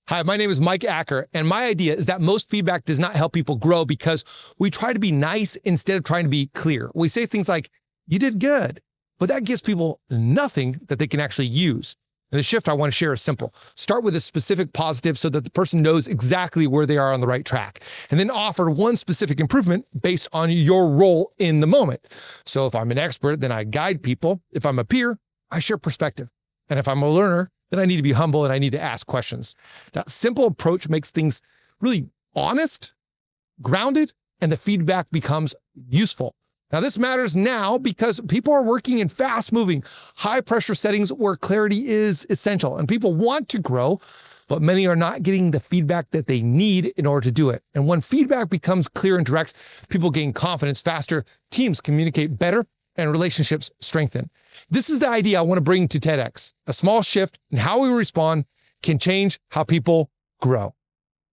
Hi, my name is Mike Acker, and my idea is that most feedback does not help people grow because we try to be nice instead of trying to be clear. We say things like, you did good, but that gives people nothing that they can actually use. And the shift I want to share is simple. Start with a specific positive so that the person knows exactly where they are on the right track, and then offer one specific improvement based on your role in the moment. So if I'm an expert, then I guide people. If I'm a peer, I share perspective. And if I'm a learner, then I need to be humble and I need to ask questions. That simple approach makes things really honest, grounded, and the feedback becomes useful. Now, this matters now because people are working in fast-moving, high-pressure settings where clarity is essential, and people want to grow, but many are not getting the feedback that they need in order to do it. And when feedback becomes clear and direct, people gain confidence faster, teams communicate better, and relationships strengthen. This is the idea I want to bring to TEDx. A small shift in how we respond can change how people grow.